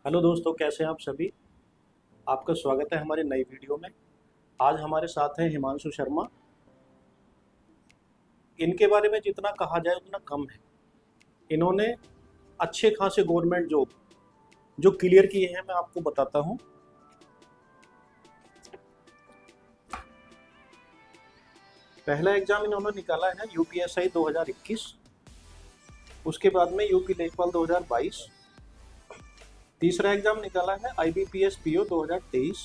Hello दोस्तों, कैसे हैं आप सभी। आपका स्वागत है हमारी नई वीडियो में। आज हमारे साथ हैं हिमांशु शर्मा। इनके बारे में जितना कहा जाए उतना कम है। इन्होंने अच्छे खासे गवर्नमेंट जॉब जो क्लियर किए हैं, मैं आपको बताता हूं। पहला एग्जाम इन्होंने निकाला है यूपीएसआई 2021। उसके बाद में यूपी लेखपाल 2022। तीसरा एग्जाम निकाला है आईबीपीएस पीओ 2023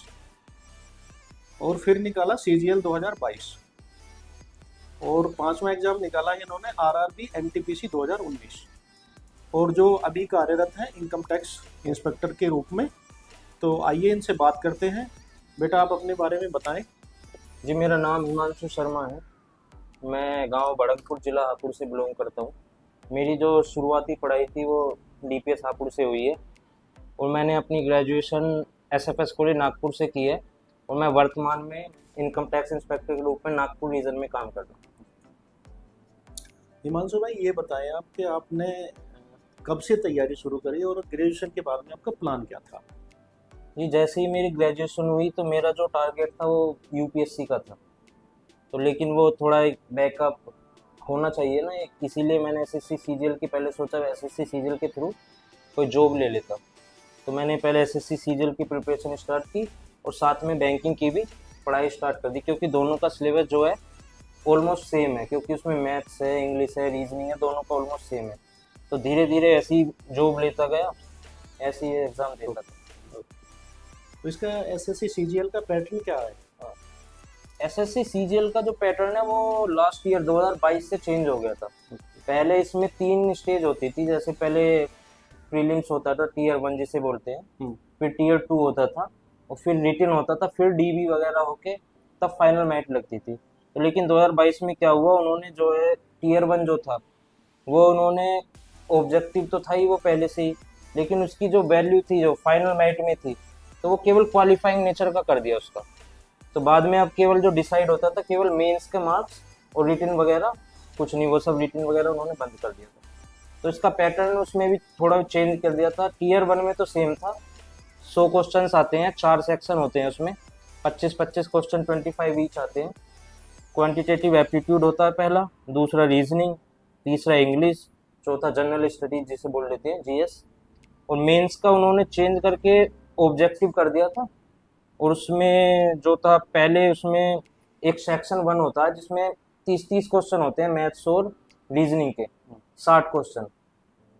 और फिर निकाला सीजीएल 2022 और पांचवा एग्जाम निकाला है इन्होंने आरआरबी एनटीपीसी 2019 और जो अभी कार्यरत हैं इनकम टैक्स इंस्पेक्टर के रूप में। तो आइए इनसे बात करते हैं। बेटा, आप अपने बारे में बताएं। जी, मेरा नाम हिमांशु शर्मा है। मैं गांव बड़ंगपुर जिला हापुड़ से बिलोंग करता हूँ। मेरी जो शुरुआती पढ़ाई थी वो डीपीएस हापुड़ से हुई है और मैंने अपनी ग्रेजुएशन एसएफएस कॉलेज नागपुर से की है और मैं वर्तमान में इनकम टैक्स इंस्पेक्टर के रूप में नागपुर रीजन में काम कर रहा हूँ। हिमांशु भाई, ये बताएं आप कि आपने कब से तैयारी शुरू करी और ग्रेजुएशन के बाद में आपका प्लान क्या था। जी, जैसे ही मेरी ग्रेजुएशन हुई तो मेरा जो टारगेट था वो यूपीएससी का था, तो लेकिन वो थोड़ा एक बैकअप होना चाहिए ना, इसीलिए मैंने एसएससी सीजीएल की पहले सोचा एसएससी सीजीएल के थ्रू कोई जॉब ले लेता। तो मैंने पहले एसएससी सीजीएल की प्रिपरेशन स्टार्ट की और साथ में बैंकिंग की भी पढ़ाई स्टार्ट कर दी, क्योंकि दोनों का सिलेबस जो है ऑलमोस्ट सेम है, क्योंकि उसमें मैथ्स है, इंग्लिश है, रीजनिंग है, दोनों का ऑलमोस्ट सेम है। तो धीरे धीरे ऐसी जॉब लेता गया, ऐसे ही एग्ज़ाम देता था। तो इसका एसएससी सीजीएल का पैटर्न क्या है। एसएससी सीजीएल का जो पैटर्न है वो लास्ट ईयर 2022 से चेंज हो गया था। पहले इसमें 3 स्टेज होती थी, जैसे पहले प्रीलिम्स होता था, टीयर 1 जिसे बोलते हैं, फिर टीयर 2 होता था और फिर रिटन होता था, फिर डीबी वगैरह होके तब फाइनल मेरिट लगती थी। तो लेकिन 2022 में क्या हुआ, उन्होंने जो है टीयर 1 जो था वो उन्होंने, ऑब्जेक्टिव तो था ही वो पहले से ही, लेकिन उसकी जो वैल्यू थी जो फाइनल मेरिट में थी, तो वो केवल क्वालिफाइंग नेचर का कर दिया उसका। तो बाद में अब केवल जो डिसाइड होता था केवल मेंस के मार्क्स और रिटन वगैरह कुछ नहीं, वो सब रिटन वगैरह उन्होंने बंद कर दिया था। तो इसका पैटर्न उसमें भी थोड़ा चेंज कर दिया था। टीयर 1 में तो सेम था, 100 क्वेश्चंस आते हैं, 4 सेक्शन होते हैं उसमें, 25-25 क्वेश्चन 25 ईच आते हैं। क्वांटिटेटिव एप्टीट्यूड होता है पहला, दूसरा रीजनिंग, तीसरा इंग्लिश, चौथा जनरल स्टडीज जिसे बोल लेते हैं जीएस। और मेंस का उन्होंने चेंज करके ऑब्जेक्टिव कर दिया था और उसमें जो था पहले उसमें एक सेक्शन 1 होता है जिसमें 30-30 क्वेश्चन होते हैं मैथ्स और रीजनिंग के, 60 क्वेश्चन।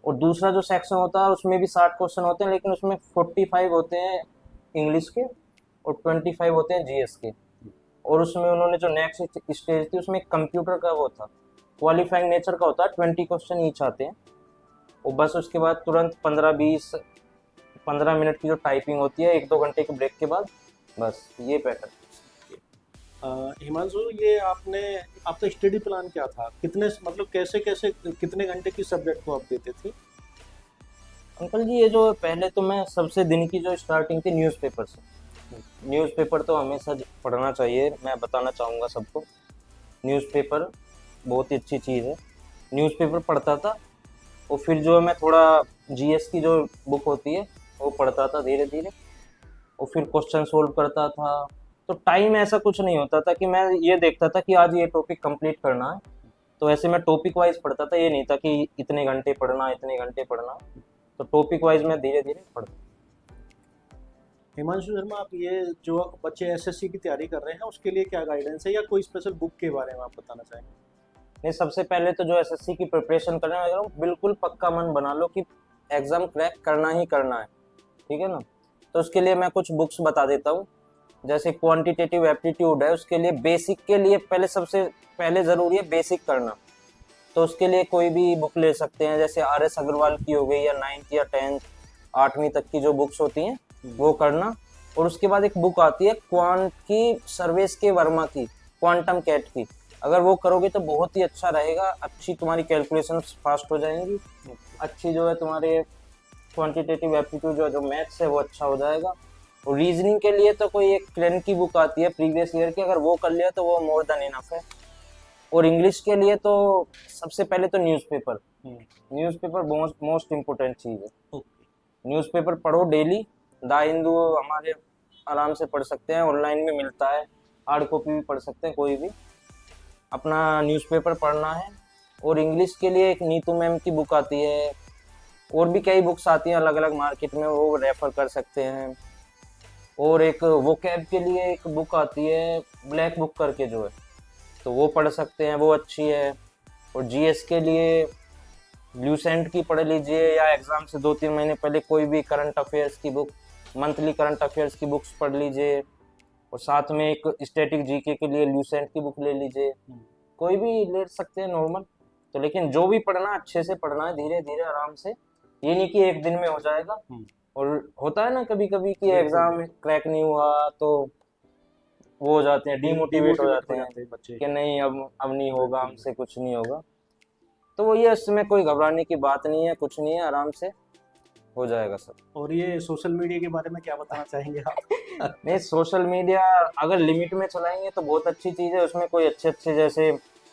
और दूसरा जो सेक्शन होता है उसमें भी 60 क्वेश्चन होते हैं, लेकिन उसमें 45 होते हैं इंग्लिश के और 25 होते हैं जीएस के। और उसमें उन्होंने जो नेक्स्ट स्टेज थी उसमें कंप्यूटर का वो था, क्वालिफाइंग नेचर का होता है, 20 क्वेश्चन ईच आते हैं। और बस उसके बाद तुरंत 15 मिनट की जो टाइपिंग होती है 1-2 घंटे के ब्रेक के बाद, बस ये पैटर्न। हिमांशु, ये आपका स्टडी प्लान क्या था, कितने मतलब कैसे कैसे कितने घंटे की सब्जेक्ट को आप देते थे। अंकल जी, ये जो पहले तो मैं सबसे दिन की जो स्टार्टिंग थी न्यूज़पेपर से, न्यूज़पेपर तो हमेशा पढ़ना चाहिए, मैं बताना चाहूँगा सबको। न्यूज़पेपर बहुत ही अच्छी चीज़ है, न्यूज़पेपर पढ़ता था और फिर जो मैं थोड़ा जीएस की जो बुक होती है वो पढ़ता था धीरे धीरे और फिर क्वेश्चन सोल्व करता था। तो टाइम ऐसा कुछ नहीं होता था कि मैं ये देखता था कि आज ये टॉपिक कंप्लीट करना है, तो ऐसे मैं टॉपिक वाइज पढ़ता था, ये नहीं था कि इतने घंटे पढ़ना इतने घंटे पढ़ना। तो टॉपिक वाइज मैं धीरे धीरे पढ़ता। हिमांशु शर्मा, आप ये जो बच्चे एसएससी की तैयारी कर रहे हैं उसके लिए क्या गाइडेंस है या कोई स्पेशल बुक के बारे में आप बताना चाहेंगे। नहीं, सबसे पहले तो जो एसएससी की प्रिपरेशन करने वाले हो बिल्कुल पक्का मन बना लो कि एग्ज़ाम क्रैक करना ही करना है, ठीक है ना। तो उसके लिए मैं कुछ बुक्स बता देता हूँ। जैसे क्वांटिटेटिव एप्टीट्यूड है, उसके लिए बेसिक के लिए पहले सबसे पहले ज़रूरी है बेसिक करना। तो उसके लिए कोई भी बुक ले सकते हैं, जैसे आर एस अग्रवाल की हो गई, या 9th या 10th 8वीं तक की जो बुक्स होती हैं वो करना। और उसके बाद एक बुक आती है क्वांट की, सर्वेश के वर्मा की, क्वांटम कैट की। अगर वो करोगे तो बहुत ही अच्छा रहेगा, अच्छी तुम्हारी कैलकुलेशन फास्ट हो जाएंगी, अच्छी जो है तुम्हारे क्वांटिटेटिव एप्टीट्यूड जो मैथ्स है वो अच्छा हो जाएगा। और रीजनिंग के लिए तो कोई एक क्रेन की बुक आती है प्रीवियस ईयर की, अगर वो कर लिया तो वो मोर देन इनफ है। और इंग्लिश के लिए तो सबसे पहले तो न्यूज़पेपर, न्यूज़पेपर मोस्ट इम्पोर्टेंट चीज़ है। न्यूज़पेपर पढ़ो डेली। द हिंदू हमारे आराम से पढ़ सकते हैं, ऑनलाइन में मिलता है, हार्ड कॉपी भी पढ़ सकते हैं कोई भी। अपना न्यूज़पेपर पढ़ना है। और इंग्लिश के लिए एक नीतू मैम की बुक आती है, और भी कई बुक्स आती हैं अलग अलग मार्केट में, वो रेफर कर सकते हैं। और एक वोकैब के लिए एक बुक आती है ब्लैक बुक करके जो है, तो वो पढ़ सकते हैं, वो अच्छी है। और जीएस के लिए ल्यूसेंट की पढ़ लीजिए, या एग्ज़ाम से 2-3 महीने पहले कोई भी करंट अफेयर्स की बुक, मंथली करंट अफेयर्स की बुक्स पढ़ लीजिए। और साथ में एक स्टैटिक जीके के लिए ल्यूसेंट की बुक ले लीजिए, कोई भी ले सकते हैं नॉर्मल। तो लेकिन जो भी पढ़ना अच्छे से पढ़ना है, धीरे धीरे आराम से, ये नहीं कि एक दिन में हो जाएगा। और होता है ना कभी कभी कि एग्जाम क्रैक नहीं हुआ तो वो हो जाते हैं, डिमोटिवेट हो जाते हैं बच्चे। कि नहीं अब नहीं होगा, हमसे कुछ नहीं होगा। तो वो ये, इसमें कोई घबराने की बात नहीं है, कुछ नहीं है, आराम से हो जाएगा सब। और ये सोशल मीडिया के बारे में क्या बताना चाहेंगे आप? नहीं, सोशल मीडिया अगर लिमिट में चलाएंगे तो बहुत अच्छी चीज़ है। उसमें कोई अच्छे अच्छे जैसे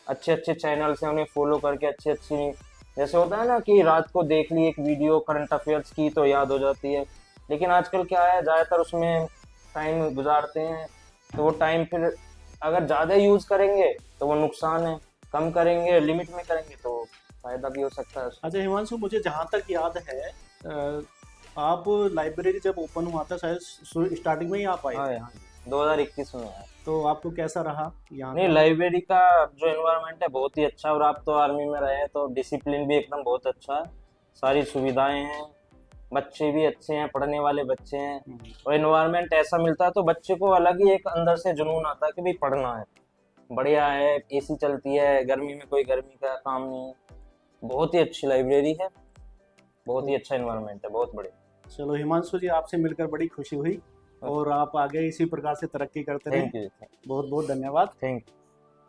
अच्छे अच्छे चैनल्स हैं, उन्हें फॉलो करके अच्छी अच्छी, जैसे होता है ना कि रात को देख ली एक वीडियो करंट अफेयर्स की तो याद हो जाती है। लेकिन आजकल क्या है, ज़्यादातर उसमें टाइम गुजारते हैं, तो वो टाइम फिर अगर ज़्यादा यूज़ करेंगे तो वो नुकसान है, कम करेंगे लिमिट में करेंगे तो फ़ायदा भी हो सकता है। अच्छा हिमांशु, मुझे जहाँ तक याद है आप लाइब्रेरी जब ओपन हुआ था शायद स्टार्टिंग में ही आप आए हाँ थे, यहाँ 2021 में है। तो आपको कैसा रहा यहाँ नहीं, का? लाइब्रेरी का जो एनवायरनमेंट है बहुत ही अच्छा है। और आप तो आर्मी में रहे हैं तो डिसिप्लिन भी एकदम बहुत अच्छा है, सारी सुविधाएं हैं, बच्चे भी अच्छे हैं, पढ़ने वाले बच्चे हैं। और एनवायरनमेंट ऐसा मिलता है तो बच्चे को अलग ही एक अंदर से जुनून आता है कि भाई पढ़ना है, बढ़िया है, एसी चलती है, गर्मी में कोई गर्मी का काम नहीं है। बहुत ही अच्छी लाइब्रेरी है, बहुत ही अच्छा एनवायरनमेंट है, बहुत बढ़िया। चलो हिमांशु जी, आपसे मिलकर बड़ी खुशी हुई, और आप आगे इसी प्रकार से तरक्की करते रहें। Thank you. बहुत बहुत धन्यवाद। Thank you.